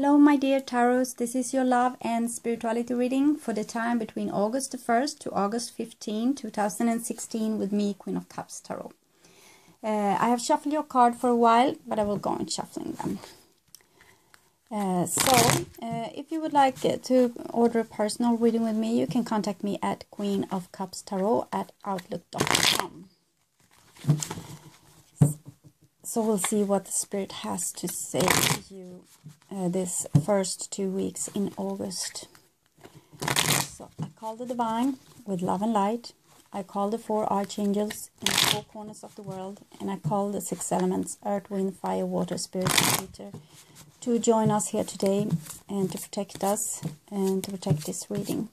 Hello my dear Taurus, this is your love and spirituality reading for the time between August the 1st to August 15, 2016 with me, Queen of Cups Tarot. I have shuffled your card for a while, but I will go on shuffling them. If you would like to order a personal reading with me, you can contact me at queenofcupstarot@outlook.com. So we'll see what the Spirit has to say to you this first 2 weeks in August. So I call the Divine with love and light. I call the 4 archangels in the 4 corners of the world. And I call the 6 elements, earth, wind, fire, water, spirit, and ether, to join us here today and to protect us and to protect this reading.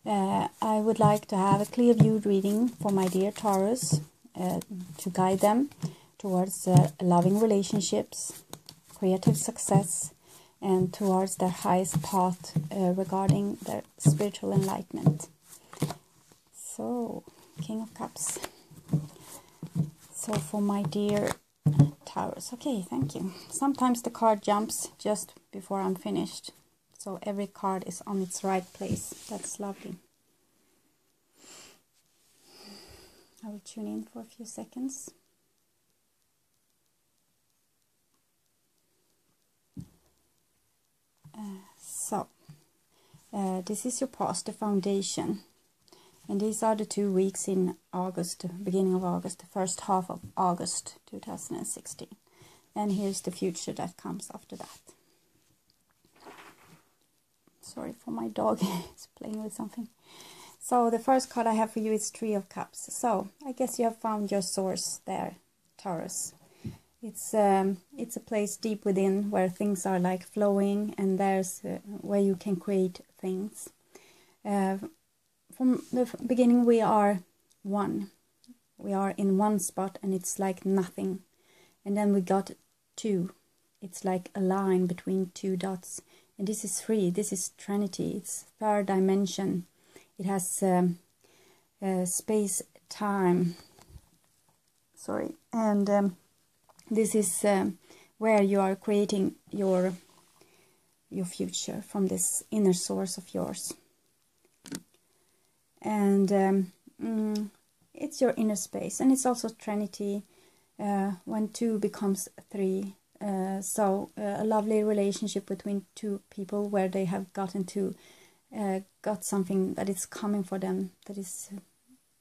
I would like to have a clear viewed reading for my dear Taurus to guide them towards loving relationships, creative success, and towards their highest path regarding their spiritual enlightenment. So, King of Cups. So for my dear Taurus. Okay, thank you. Sometimes the card jumps just before I'm finished. So every card is on its right place. That's lovely. I will tune in for a few seconds. This is your past, the foundation. And these are the 2 weeks in August, beginning of August, the first half of August 2016. And here's the future that comes after that. Sorry for my dog, he's playing with something. So the first card I have for you is 3 of Cups. So I guess you have found your source there, Taurus. It's a place deep within where things are like flowing, and there's where you can create things. From the beginning we are one. We are in one spot and it's like nothing. And then we got 2. It's like a line between 2 dots. And this is 3. This is Trinity. It's 3rd dimension. It has space, time. Sorry. And this is where you are creating your future from this inner source of yours. And it's your inner space. And it's also Trinity when 2 becomes 3. So a lovely relationship between 2 people where they have got something that is coming for them. That is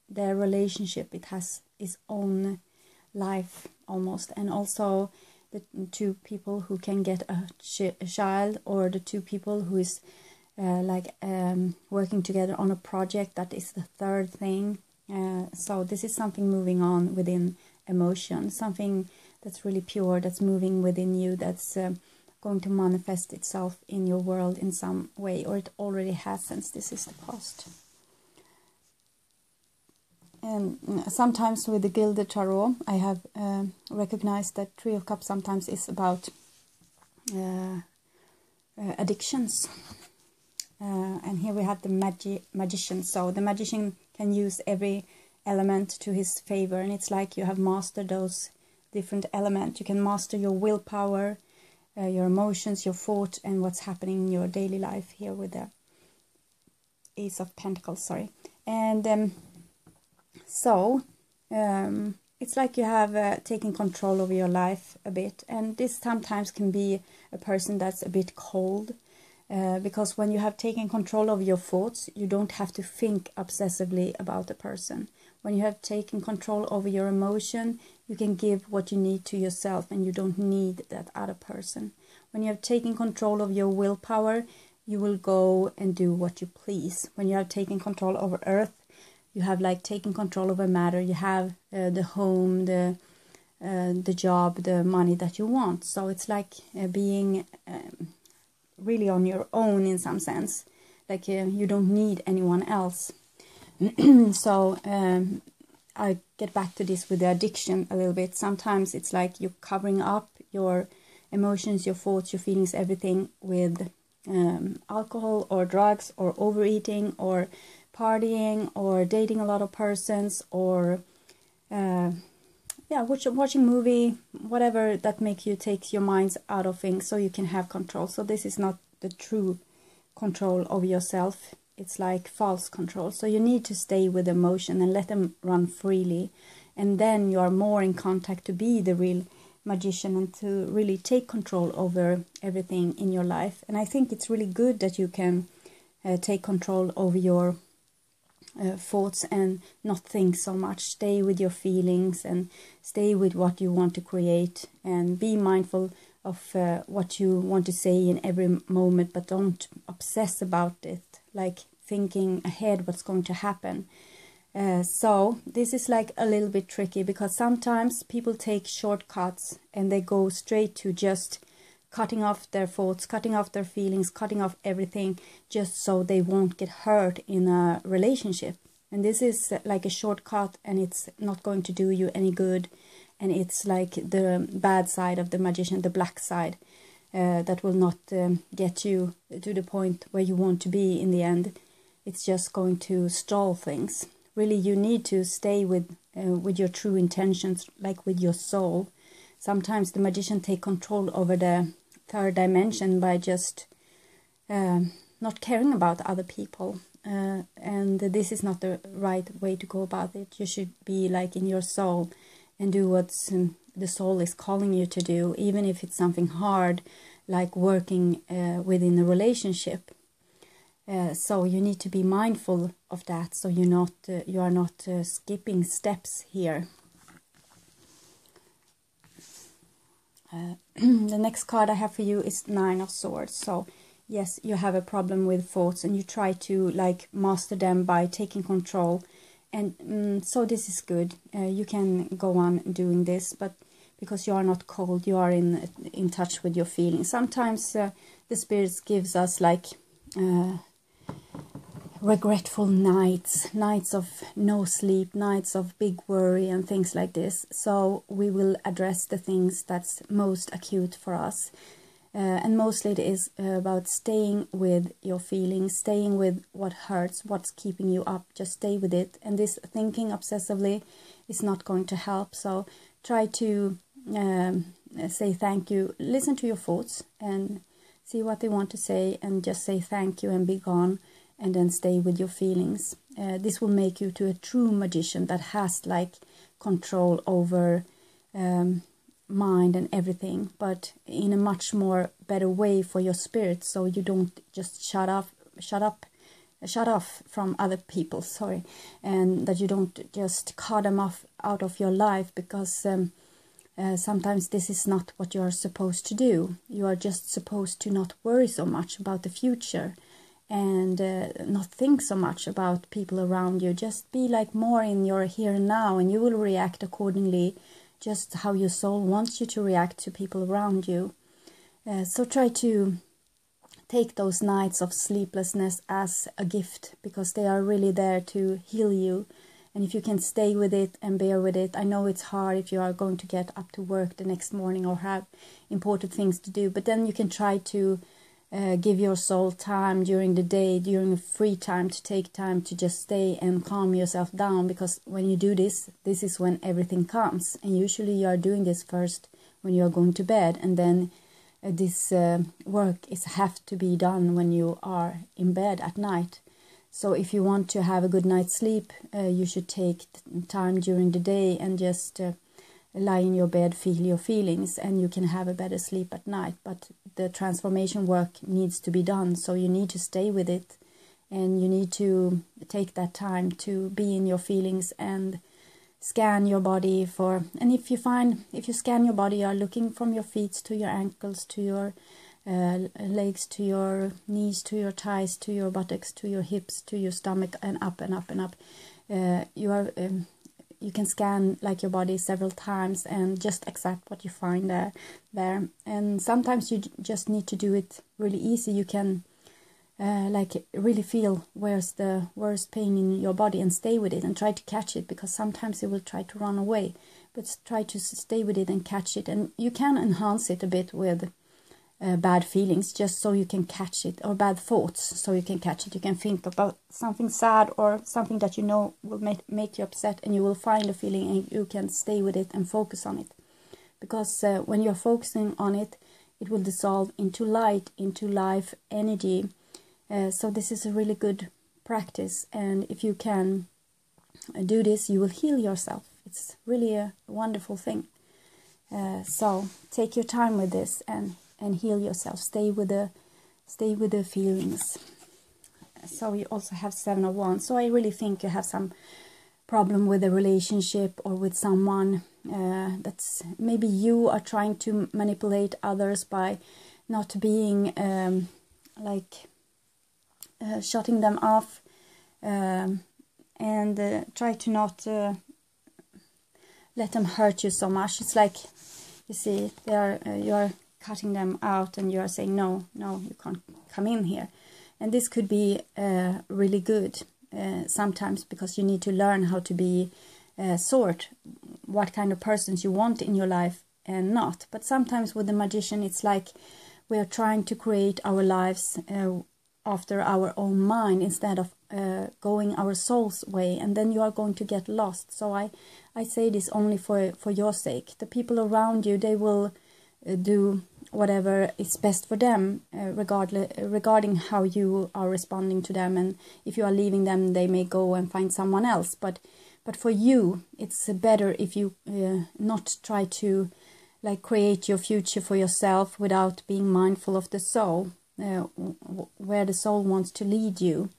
their relationship. It has its own life almost. And also the 2 people who can get a child, or the 2 people who is working together on a project. That is the 3rd thing. So this is something moving on within emotion, something that's really pure, that's moving within you, that's going to manifest itself in your world in some way, or it already has, since this is the past. And sometimes with the Gilded Tarot, I have recognized that 3 of Cups sometimes is about addictions. And here we have the magician. So the magician can use every element to his favor, and it's like you have mastered those different elements. You can master your willpower, your emotions, your thought, and what's happening in your daily life here with the Ace of Pentacles, sorry. And it's like you have taken control over your life a bit, and this sometimes can be a person that's a bit cold. Because when you have taken control of your thoughts, you don't have to think obsessively about a person. When you have taken control over your emotion, you can give what you need to yourself, and you don't need that other person. When you have taken control of your willpower, you will go and do what you please. When you have taken control over earth, you have like taken control over matter. You have the home, the job, the money that you want. So it's like being really on your own in some sense, like you don't need anyone else. So I get back to this with the addiction a little bit. Sometimes it's like you're covering up your emotions, your thoughts, your feelings, everything with alcohol or drugs or overeating or partying or dating a lot of persons or yeah, watching movie, whatever that make you take your minds out of things so you can have control. So this is not the true control of yourself. It's like false control. So you need to stay with emotion and let them run freely. And then you are more in contact to be the real magician and to really take control over everything in your life. And I think it's really good that you can take control over your thoughts and not think so much. Stay with your feelings and stay with what you want to create, and be mindful of what you want to say in every moment, but don't obsess about it, like thinking ahead what's going to happen. So this is like a little bit tricky, because sometimes people take shortcuts and they go straight to just cutting off their thoughts, cutting off their feelings, cutting off everything, just so they won't get hurt in a relationship. And this is like a shortcut, and it's not going to do you any good. And it's like the bad side of the magician, the black side, that will not get you to the point where you want to be in the end. It's just going to stall things. Really, you need to stay with your true intentions, like with your soul. Sometimes the magician take control over the third dimension by just not caring about other people. And this is not the right way to go about it. You should be like in your soul and do what the soul is calling you to do, even if it's something hard, like working within a relationship. So you need to be mindful of that, so you are not skipping steps here. The next card I have for you is Nine of Swords. So yes, you have a problem with thoughts and you try to like master them by taking control, and so this is good. You can go on doing this, but because you are not cold, you are in touch with your feelings. Sometimes the spirits gives us like regretful nights of no sleep, nights of big worry and things like this. So we will address the things that's most acute for us, and mostly it is about staying with your feelings, staying with what hurts, what's keeping you up. Just stay with it, and this thinking obsessively is not going to help. So try to say thank you, listen to your thoughts and see what they want to say, and just say thank you and be gone, and then stay with your feelings. This will make you to a true magician that has like control over mind and everything, but in a much more better way for your spirit, so you don't just shut off from other people, and that you don't just cut them off out of your life, because sometimes this is not what you are supposed to do. You are just supposed to not worry so much about the future, and not think so much about people around you. Just be like more in your here and now, and you will react accordingly, just how your soul wants you to react to people around you. So try to take those nights of sleeplessness as a gift, because they are really there to heal you. And if you can stay with it and bear with it, I know it's hard if you are going to get up to work the next morning or have important things to do, but then you can try to give your soul time during the day, during a free time, to take time to just stay and calm yourself down, because when you do this is when everything comes. And usually you are doing this first when you are going to bed, and then this work have to be done when you are in bed at night. So if you want to have a good night's sleep, you should take time during the day and just lie in your bed, feel your feelings, and you can have a better sleep at night. But the transformation work needs to be done, so you need to stay with it, and you need to take that time to be in your feelings and scan your body for. And if you scan your body, you are looking from your feet to your ankles, to your legs, to your knees, to your thighs, to your buttocks, to your hips, to your stomach, and up and up and up. You can scan like your body several times and just accept what you find there. And sometimes you just need to do it really easy. You can like really feel where's the worst pain in your body and stay with it and try to catch it, because sometimes it will try to run away, but try to stay with it and catch it. And you can enhance it a bit with bad feelings just so you can catch it, or bad thoughts so you can catch it. You can think about something sad or something that you know will make you upset, and you will find a feeling and you can stay with it and focus on it. Because when you're focusing on it, it will dissolve into light, into life energy. So this is a really good practice, and if you can do this, you will heal yourself. It's really a wonderful thing. So take your time with this and heal yourself. Stay with the feelings. So you also have 7 of Wands. So I really think you have some problem with a relationship or with someone. That's maybe you are trying to manipulate others by not being shutting them off, and try to not let them hurt you so much. It's like, you see, you are cutting them out, and you are saying no, you can't come in here. And this could be really good sometimes, because you need to learn how to be sort what kind of persons you want in your life and not. But sometimes with the magician, it's like we are trying to create our lives after our own mind instead of going our soul's way, and then you are going to get lost. So I say this only for your sake. The people around you, they will do whatever is best for them, regarding how you are responding to them. And if you are leaving them, they may go and find someone else. But for you, it's better if you not try to create your future for yourself without being mindful of the soul, where the soul wants to lead you.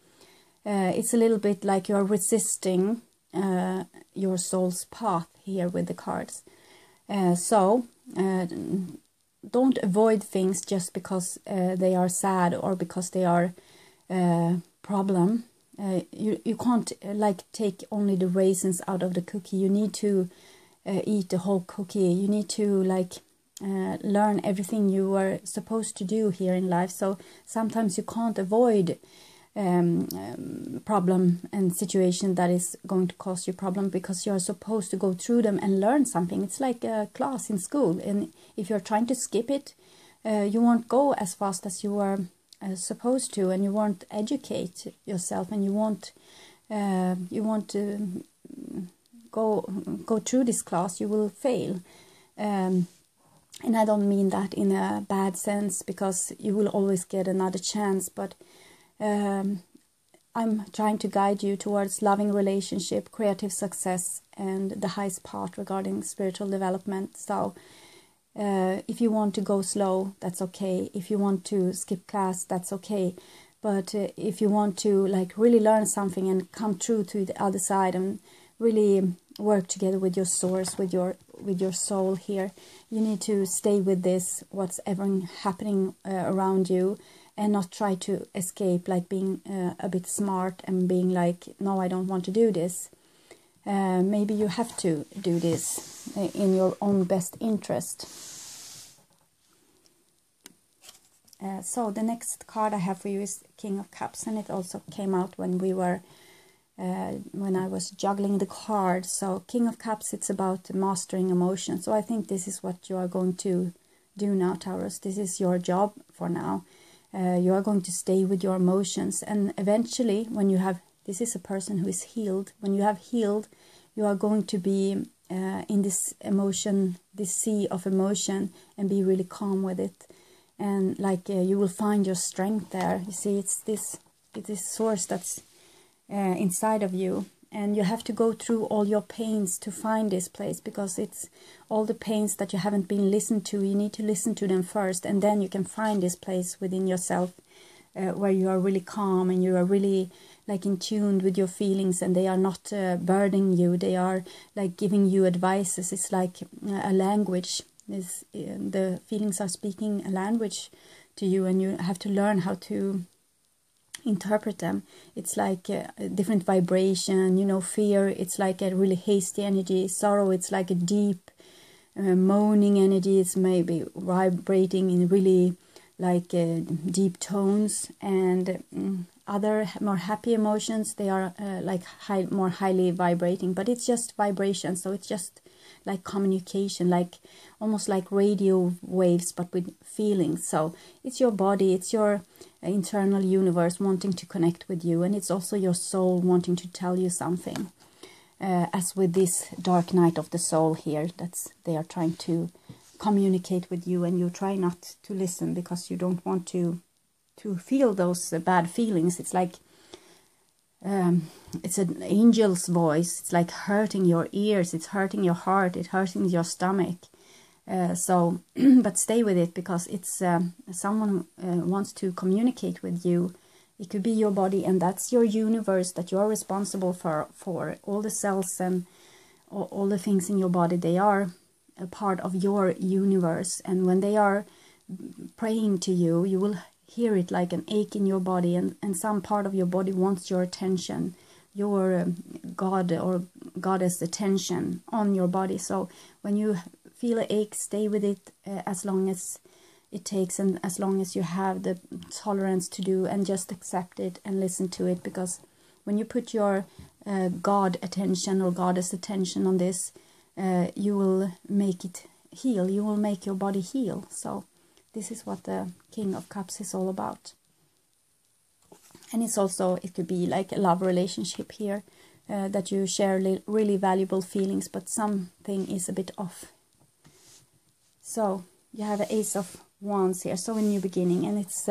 It's a little bit like you're resisting your soul's path here with the cards. So don't avoid things just because they are sad or because they are problem. You can't take only the raisins out of the cookie. You need to eat the whole cookie. You need to learn everything you are supposed to do here in life. So sometimes you can't avoid problem and situation that is going to cause you problem, because you are supposed to go through them and learn something. It's like a class in school, and if you're trying to skip it, you won't go as fast as you are supposed to, and you won't educate yourself, and you won't go through this class. You will fail. And I don't mean that in a bad sense, because you will always get another chance, but I'm trying to guide you towards loving relationship, creative success, and the highest part regarding spiritual development. So if you want to go slow, that's okay. If you want to skip class, that's okay. But if you want to really learn something and come through to the other side and really work together with your source, with your soul here, you need to stay with this, what's ever happening around you, and not try to escape, being a bit smart and being no, I don't want to do this. Maybe you have to do this in your own best interest. So the next card I have for you is King of Cups, and it also came out when I was juggling the cards. So King of Cups, it's about mastering emotions. So I think this is what you are going to do now, Taurus. This is your job for now. You are going to stay with your emotions, and eventually when you have, this is a person who is healed, when you have healed, you are going to be in this emotion, this sea of emotion, and be really calm with it. And you will find your strength there. You see, it's this source that's inside of you, and you have to go through all your pains to find this place, because it's all the pains that you haven't been listened to. You need to listen to them first, and then you can find this place within yourself where you are really calm and you are really in tune with your feelings, and they are not burdening you. They are giving you advices. It's like a language. The feelings are speaking a language to you, and you have to learn how to interpret them. It's like a different vibration. Fear, it's like a really hasty energy. Sorrow, it's like a deep moaning energy. It's maybe vibrating in really deep tones. And other more happy emotions, they are more highly vibrating, but it's just vibration. So it's just like communication, like almost like radio waves, but with feelings. So it's your body, it's your internal universe wanting to connect with you, and it's also your soul wanting to tell you something. As with this dark night of the soul here, they are trying to communicate with you, and you try not to listen because you don't want to feel those bad feelings. It's like it's an angel's voice. It's like hurting your ears, it's hurting your heart, it's hurting your stomach. So but stay with it, because it's someone wants to communicate with you. It could be your body, and that's your universe that you are responsible for all the cells and all the things in your body. They are a part of your universe, and when they are praying to you, you will hear it like an ache in your body, and some part of your body wants your attention, your God or goddess attention on your body. So when you feel an ache, stay with it as long as it takes, and as long as you have the tolerance to do, and just accept it and listen to it. Because when you put your God attention or goddess attention on this, you will make it heal, you will make your body heal. So this is what the King of Cups is all about. And it's also, it could be like a love relationship here, that you share really valuable feelings, but something is a bit off. So you have an Ace of Wands here, so a new beginning, and it's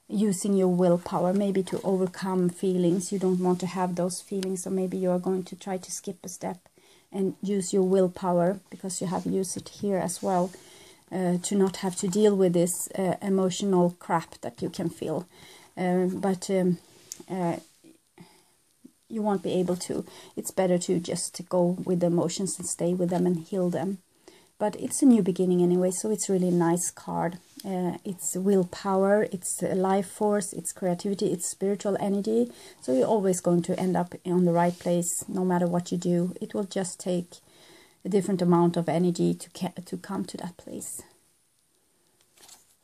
using your willpower maybe to overcome feelings. You don't want to have those feelings, so maybe you are going to try to skip a step and use your willpower, because you have used it here as well, to not have to deal with this emotional crap that you can feel. But you won't be able to. It's better to just go with the emotions and stay with them and heal them. But it's a new beginning anyway, so it's really a nice card. It's willpower, it's life force, it's creativity, it's spiritual energy. So you're always going to end up on the right place, no matter what you do. It will just take a different amount of energy to come to that place.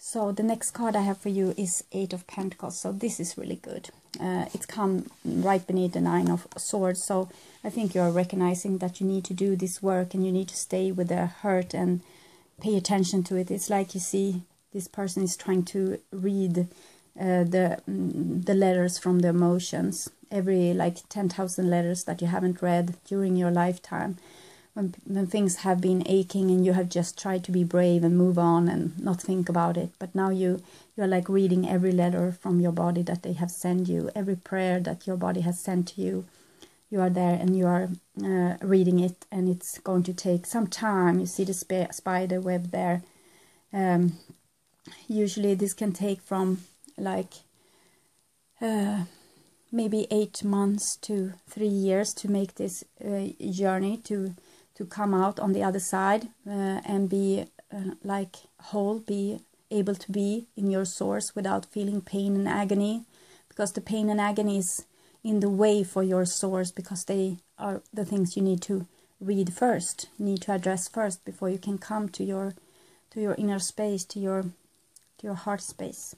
So the next card I have for you is Eight of Pentacles. So this is really good. It's come right beneath the Nine of Swords. So I think you're recognizing that you need to do this work, and you need to stay with the hurt and pay attention to it. It's like you see this person is trying to read the letters from the emotions. Every like 10,000 letters that you haven't read during your lifetime. When things have been aching and you have just tried to be brave and move on and not think about it. But now you're like reading every letter from your body that they have sent you. Every prayer that your body has sent to you. You are there and you are reading it, and it's going to take some time. You see the spider web there. Usually this can take from like maybe 8 months to 3 years to make this journey to come out on the other side and be like whole, be able to be in your source without feeling pain and agony, because the pain and agony is in the way for your source, because they are the things you need to read first, need to address first before you can come to your inner space, to your heart space.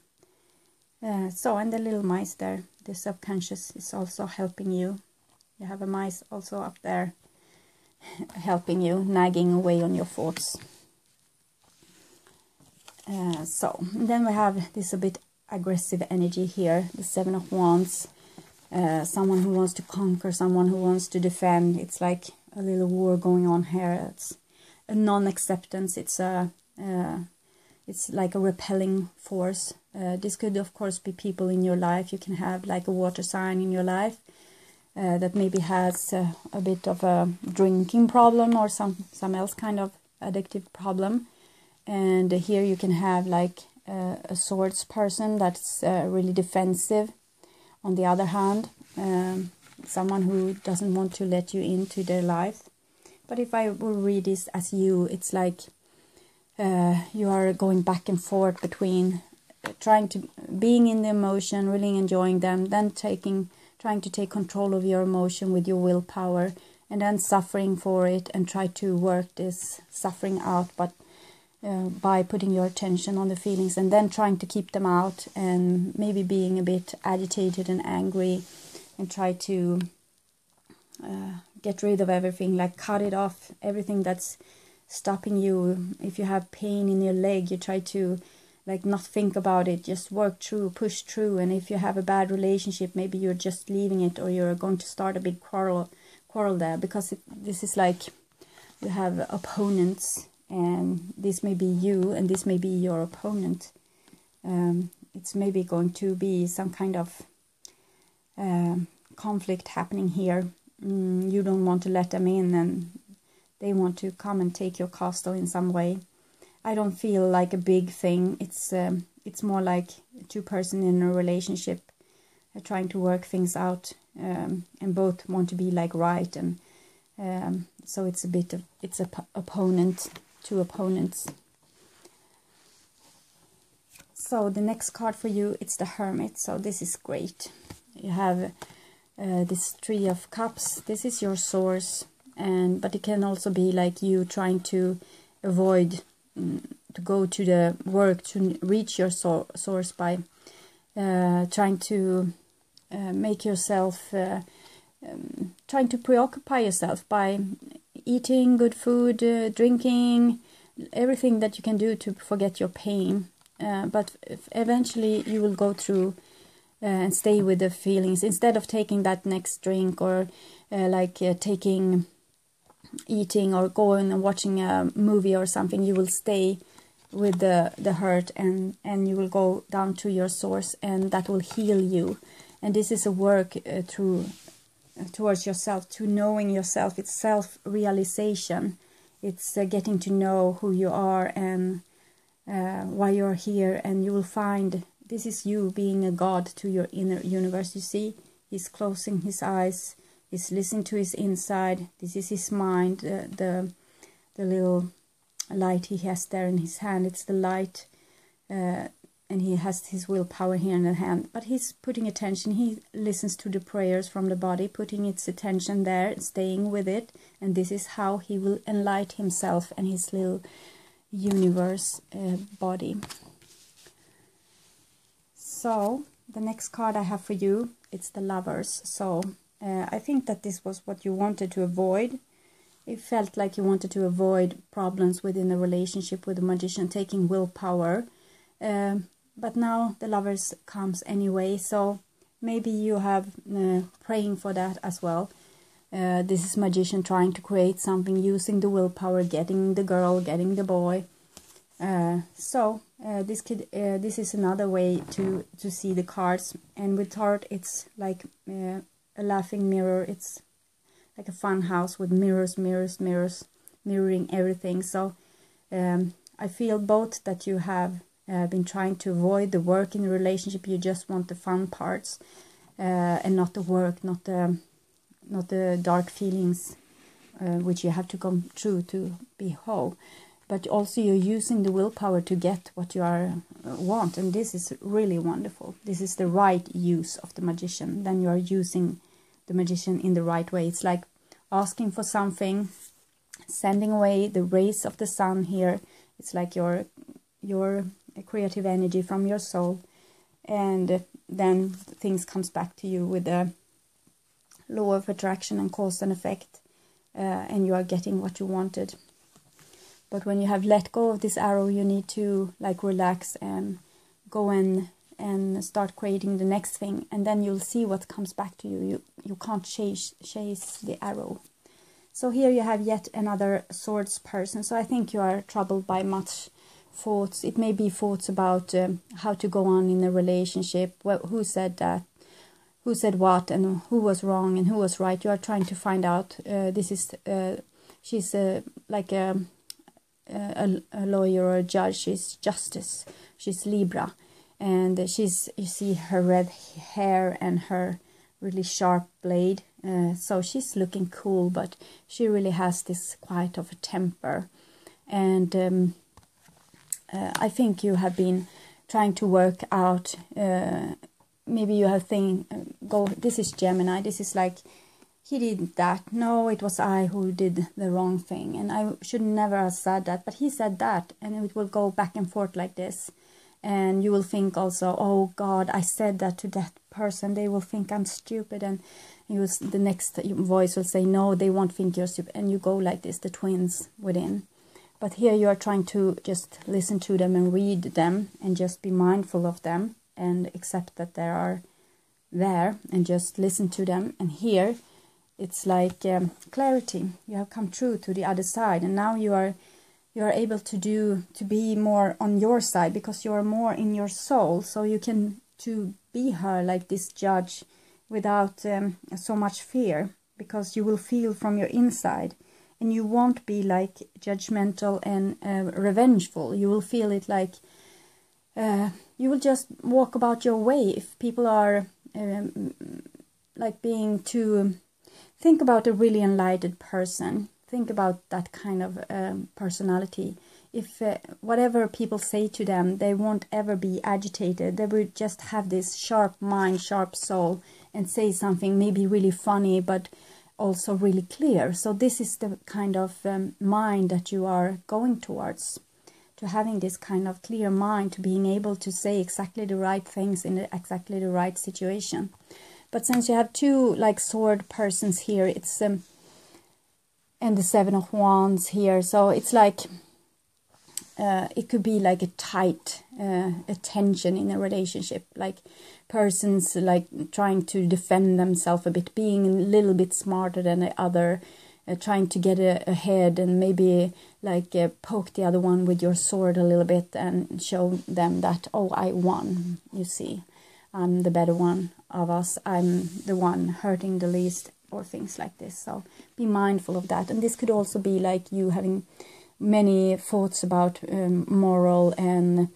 So, and the little mice there, the subconscious is also helping you. You have a mice also up there helping you, nagging away on your thoughts. So, then we have this a bit aggressive energy here, the Seven of Wands. Someone who wants to conquer, someone who wants to defend. It's like a little war going on here. It's a non-acceptance. It's like a repelling force. This could, of course, be people in your life. You can have like a water sign in your life that maybe has a bit of a drinking problem or some else kind of addictive problem. And here you can have like a swords person that's really defensive. On the other hand, someone who doesn't want to let you into their life. But if I will read this as you, it's like you are going back and forth between being in the emotion, really enjoying them, then trying to take control of your emotion with your willpower, and then suffering for it and try to work this suffering out, but by putting your attention on the feelings and then trying to keep them out, and maybe being a bit agitated and angry and try to get rid of everything, like cut it off, everything that's stopping you. If you have pain in your leg, you try to like not think about it, just work through, push through. And if you have a bad relationship, maybe you're just leaving it, or you're going to start a big quarrel there, because this is like you have opponents, and this may be you and this may be your opponent. It's maybe going to be some kind of conflict happening here. You don't want to let them in, and they want to come and take your castle in some way. I don't feel like a big thing. It's more like two person in a relationship trying to work things out, and both want to be like right, and so it's a bit of two opponents. So the next card for you, it's the Hermit. So this is great. You have this Three of Cups. This is your source, but it can also be like you trying to avoid to go to the work to reach your source by trying to make yourself, trying to preoccupy yourself by eating good food, drinking, everything that you can do to forget your pain. But eventually you will go through and stay with the feelings instead of taking that next drink, or eating or going and watching a movie or something. You will stay with the hurt, and you will go down to your source, and that will heal you. And this is a work towards yourself, to knowing yourself. It's self-realization. It's getting to know who you are and why you're here, and you will find this is you being a god to your inner universe. You see, he's closing his eyes, he's listening to his inside. This is his mind, the little light he has there in his hand. It's the light, and he has his willpower here in the hand, but he's putting attention. He listens to the prayers from the body, putting its attention there, staying with it, and this is how he will enlighten himself and his little universe body. So the next card I have for you, it's the Lovers. So I think that this was what you wanted to avoid. It felt like you wanted to avoid problems within a relationship with the Magician, taking willpower. But now the Lovers comes anyway, so maybe you have praying for that as well. This is Magician trying to create something, using the willpower, getting the girl, getting the boy. This is another way to see the cards. And with Tarot, it's like a laughing mirror. It's like a fun house with mirrors, mirroring everything. So I feel both that you have been trying to avoid the work in the relationship. You just want the fun parts, and not the work, not the dark feelings, which you have to come through to be whole. But also you're using the willpower to get what you want, and this is really wonderful. This is the right use of the Magician. Then you are using the Magician in the right way. It's like asking for something, sending away the rays of the sun here. It's like your creative energy from your soul, and then things comes back to you with the law of attraction and cause and effect, and you are getting what you wanted. But when you have let go of this arrow, you need to like relax and go and start creating the next thing, and then you'll see what comes back to you. You can't chase the arrow. So here you have yet another swords person. So I think you are troubled by much thoughts. It may be thoughts about how to go on in a relationship. Who said that? Who said what? And who was wrong and who was right? You are trying to find out. She's like a lawyer or a judge. She's justice. She's Libra, and you see her red hair and her really sharp blade. So she's looking cool, but she really has this quite of a temper. And I think you have been trying to work out. Maybe you have this is Gemini. This is like, he did that. No, it was I who did the wrong thing, and I should never have said that, but he said that, and it will go back and forth like this. And you will think also, oh God, I said that to that person. They will think I'm stupid, and The next voice will say, no, they won't think you're stupid. And you go like this, the twins within. But here you are trying to just listen to them and read them and just be mindful of them and accept that they are there and just listen to them. And here it's like clarity. You have come through to the other side, and now you are able to be more on your side because you are more in your soul. So you can to be her like this judge without so much fear, because you will feel from your inside. And you won't be like judgmental and revengeful. You will feel it like you will just walk about your way. If people are like being too... Think about a really enlightened person. Think about that kind of personality. If whatever people say to them, they won't ever be agitated. They will just have this sharp mind, sharp soul, and say something maybe really funny, but also really clear. So this is the kind of mind that you are going towards, to having this kind of clear mind, to being able to say exactly the right things in exactly the right situation. But since you have two like sword persons here, it's and the Seven of Wands here, so it's like it could be like a tight tension in a relationship, like persons like trying to defend themselves a bit, being a little bit smarter than the other, trying to get ahead, and maybe like poke the other one with your sword a little bit and show them that, oh, I won, you see, I'm the better one of us, I'm the one hurting the least, or things like this. So be mindful of that. And this could also be like you having many thoughts about moral, and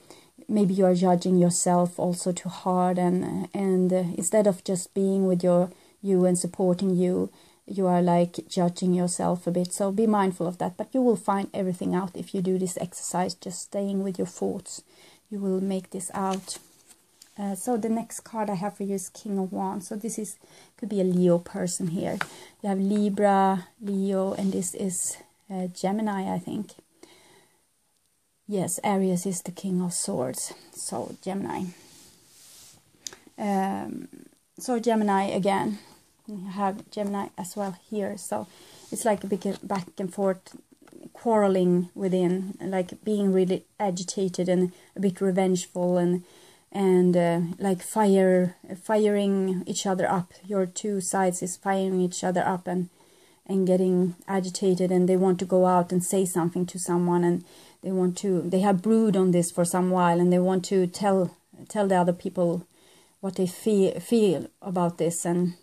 maybe you are judging yourself also too hard, and instead of just being with you and supporting you, you are like judging yourself a bit. So be mindful of that. But you will find everything out if you do this exercise, just staying with your thoughts. You will make this out. So the next card I have for you is King of Wands. So this could be a Leo person here. You have Libra, Leo, and this is Gemini, I think. Yes, Aries is the King of Swords. So Gemini. So Gemini again. You have Gemini as well here. So it's like a big back and forth quarreling within, like being really agitated and a bit revengeful, and like firing each other up. Your two sides is firing each other up and getting agitated, and they want to go out and say something to someone, and they have brooded on this for some while, and they want to tell the other people what they feel about this, and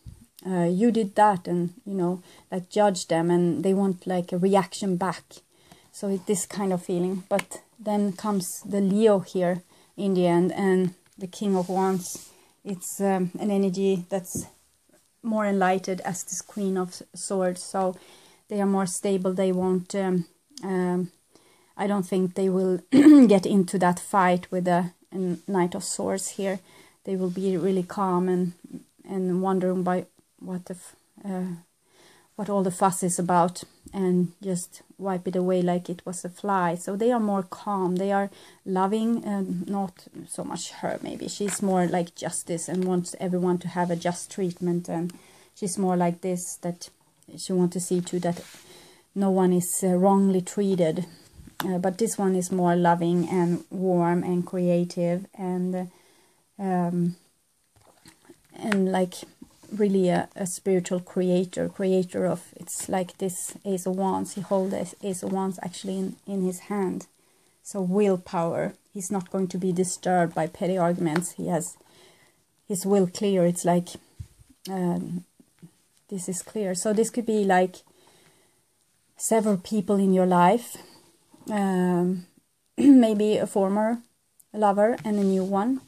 you did that, and like judge them, and they want like a reaction back. So it's this kind of feeling. But then comes the Leo here in the end, and the King of Wands. It's an energy that's more enlightened as this Queen of Swords. So they are more stable. They won't I don't think they will get into that fight with the Knight of Swords here. They will be really calm and wondering by what all the fuss is about, and just wipe it away like it was a fly. So they are more calm. They are loving, not so much her. Maybe she's more like justice and wants everyone to have a just treatment, and she's more like this, that she wants to see to that no one is wrongly treated. But this one is more loving and warm and creative, and like really a spiritual creator of, it's like this Ace of Wands. He holds the Ace of Wands actually in his hand. So willpower. He's not going to be disturbed by petty arguments. He has his will clear. It's like this is clear. So this could be like several people in your life. Maybe a former lover and a new one.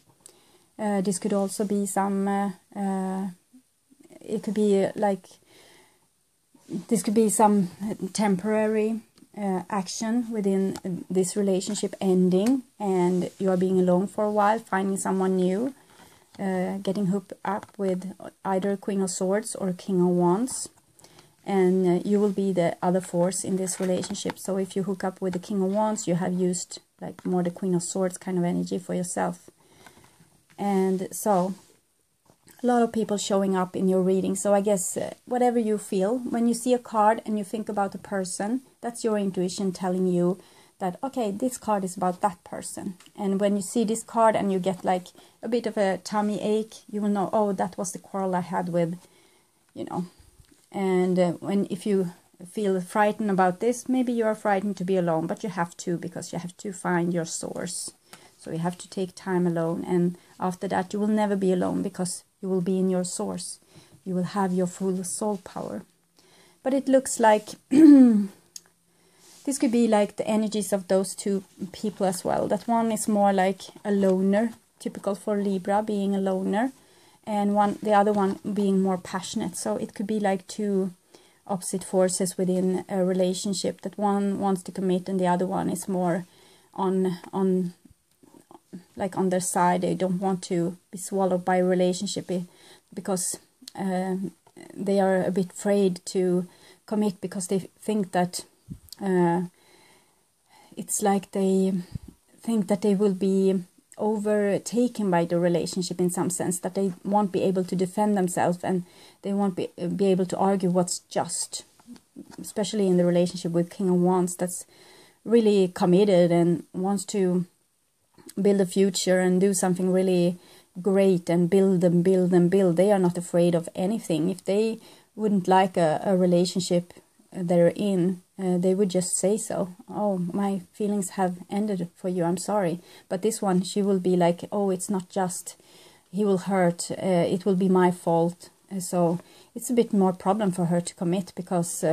This could also be some it could be like, this could be some temporary action within this relationship ending, and you are being alone for a while, finding someone new, getting hooked up with either a Queen of Swords or a King of Wands, and you will be the other force in this relationship. So if you hook up with the King of Wands, you have used like more the Queen of Swords kind of energy for yourself. And so a lot of people showing up in your reading. So I guess whatever you feel, when you see a card and you think about a person, that's your intuition telling you that, okay, this card is about that person. And when you see this card and you get like a bit of a tummy ache, you will know, oh, that was the quarrel I had with, you know. And if you feel frightened about this, maybe you are frightened to be alone, but you have to, because you have to find your source. So you have to take time alone, and after that you will never be alone, because you will be in your source. You will have your full soul power. But it looks like this could be like the energies of those two people as well. That one is more like a loner, typical for Libra, being a loner, and the other one being more passionate. So it could be like two opposite forces within a relationship, that one wants to commit and the other one is more on their side. They don't want to be swallowed by a relationship because they are a bit afraid to commit, because they think that it's like they think that they will be overtaken by the relationship in some sense, that they won't be able to defend themselves and they won't be able to argue what's just, especially in the relationship with King of Wands, that's really committed and wants to build a future and do something really great and build and build and build. They are not afraid of anything. If they wouldn't like a relationship they're in, they would just say so. Oh, my feelings have ended for you, I'm sorry. But this one, she will be like, oh, it's not just, he will hurt, it will be my fault. So it's a bit more problem for her to commit, because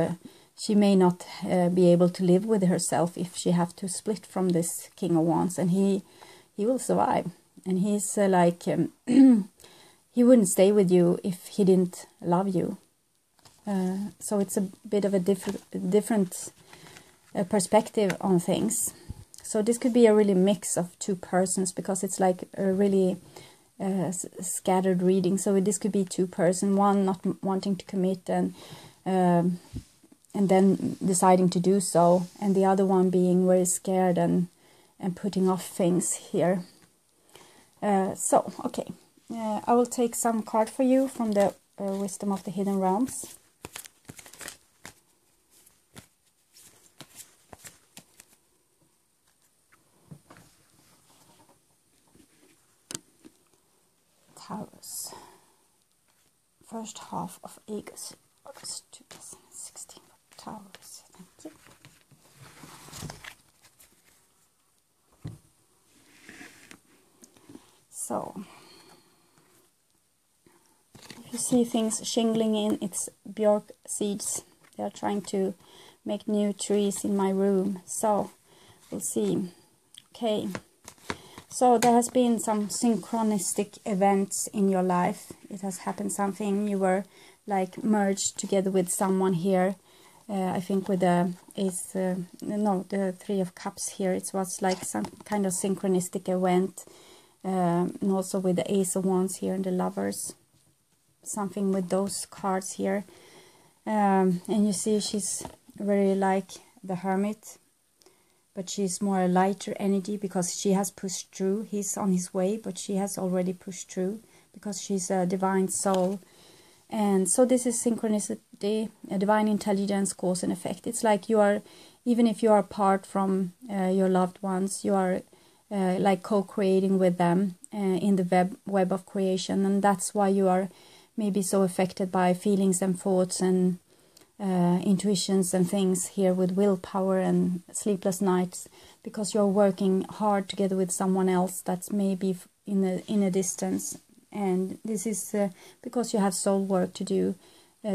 she may not be able to live with herself if she have to split from this King of Wands. And he will survive. And he's like, he wouldn't stay with you if he didn't love you. So it's a bit of a different perspective on things. So this could be a really mix of two persons, because it's like a really scattered reading. So this could be two person, one not wanting to commit and then deciding to do so, and the other one being very scared and putting off things here. So okay, I will take some card for you from the Wisdom of the Hidden Realms. Taurus, first half of August 2016. Taurus, thank you. So, if you see things shingling in, it's bjork seeds. They are trying to make new trees in my room. So, we'll see. Okay. So there has been some synchronistic events in your life. It has happened something. You were like merged together with someone here. I think with the the Three of Cups here. It was like some kind of synchronistic event. And also with the Ace of Wands here and the Lovers. Something with those cards here. And you see she's very like the Hermit. But she's more a lighter energy, because she has pushed through. He's on his way, but she has already pushed through, because she's a divine soul. And so this is synchronicity, a divine intelligence, cause and effect. It's like you are, even if you are apart from your loved ones, you are like co-creating with them in the web of creation. And that's why you are maybe so affected by feelings and thoughts and intuitions and things here with willpower and sleepless nights, because you're working hard together with someone else that's maybe in a distance. And this is because you have soul work to do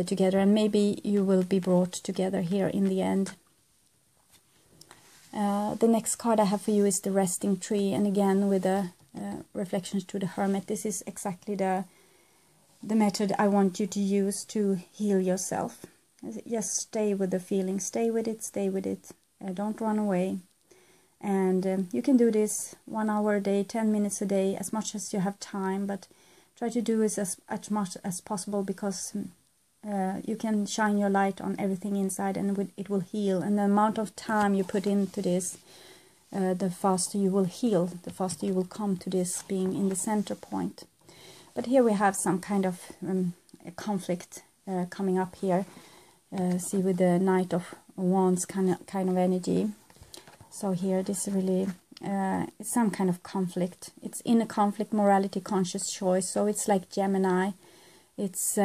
together, and maybe you will be brought together here in the end. The next card I have for you is the Resting Tree, and again with the reflections to the Hermit. This is exactly the method I want you to use to heal yourself. Just stay with the feeling, stay with it, don't run away. And you can do this 1 hour a day, 10 minutes a day, as much as you have time, but try to do this as much as possible, because you can shine your light on everything inside, and it will heal. And the amount of time you put into this, the faster you will heal, the faster you will come to this being in the center point. But here we have some kind of a conflict coming up here. See, with the Knight of Wands kind of energy. So here, this really, it's some kind of conflict. It's inner conflict, morality, conscious choice. So it's like Gemini. It's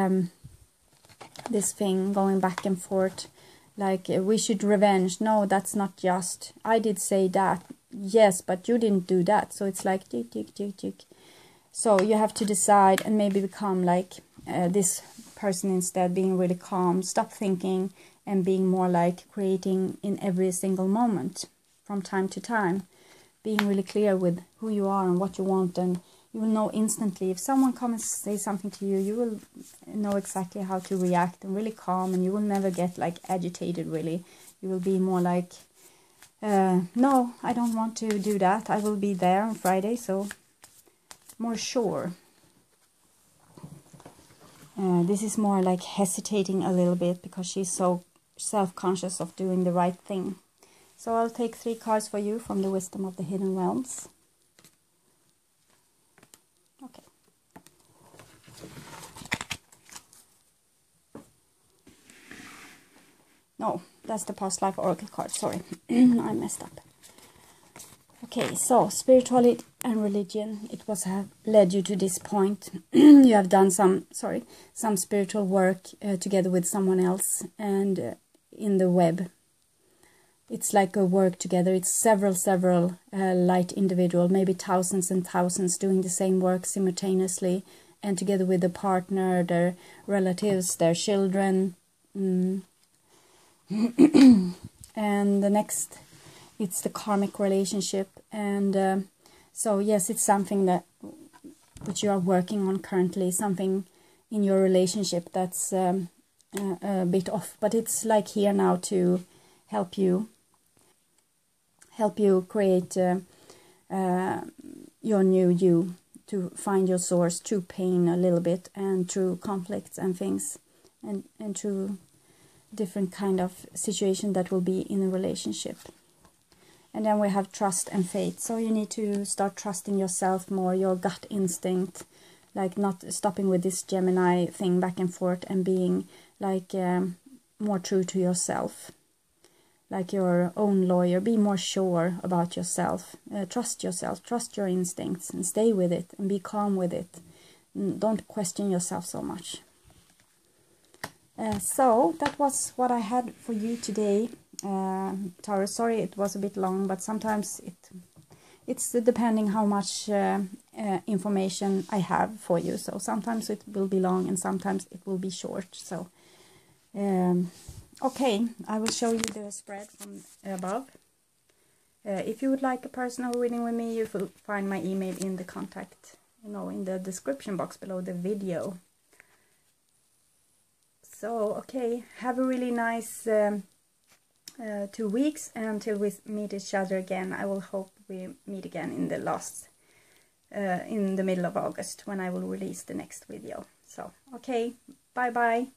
this thing going back and forth. Like, we should revenge. No, that's not just. I did say that. Yes, but you didn't do that. So it's like tick, tick, tick, tick. So you have to decide and maybe become like this person instead, being really calm. Stop thinking and being more like creating in every single moment from time to time. Being really clear with who you are and what you want, and you will know instantly. If someone comes and say something to you, you will know exactly how to react, and really calm, and you will never get like agitated really. You will be more like, no, I don't want to do that. I will be there on Friday, so more sure. This is more like hesitating a little bit because she's so self-conscious of doing the right thing. So I'll take 3 cards for you from the Wisdom of the Hidden Realms. Okay. No, that's the Past Life Oracle card. Sorry, I messed up. Okay, so spirituality and religion, it was have led you to this point. You have done some spiritual work together with someone else, and in the web. It's like a work together. It's several light individual, maybe thousands and thousands doing the same work simultaneously, and together with the partner, their relatives, their children. And the next, it's the karmic relationship. And so yes, it's something that which you are working on currently, something in your relationship that's a bit off, but it's like here now to help you create your new you, to find your source through pain a little bit, and through conflicts and things, and through different kind of situation that will be in a relationship. And then we have trust and faith. So you need to start trusting yourself more, your gut instinct, like not stopping with this Gemini thing back and forth, and being like more true to yourself, like your own lawyer. Be more sure about yourself. Trust yourself, trust your instincts, and stay with it, and be calm with it. Don't question yourself so much. So that was what I had for you today, Taurus. Sorry it was a bit long, but sometimes it's depending how much information I have for you. So sometimes it will be long and sometimes it will be short. So okay, I will show you the spread from above. If you would like a personal reading with me, you will find my email in the contact, in the description box below the video. So, okay, have a really nice 2 weeks until we meet each other again. I will hope we meet again in the middle of August, when I will release the next video. So, okay, bye-bye.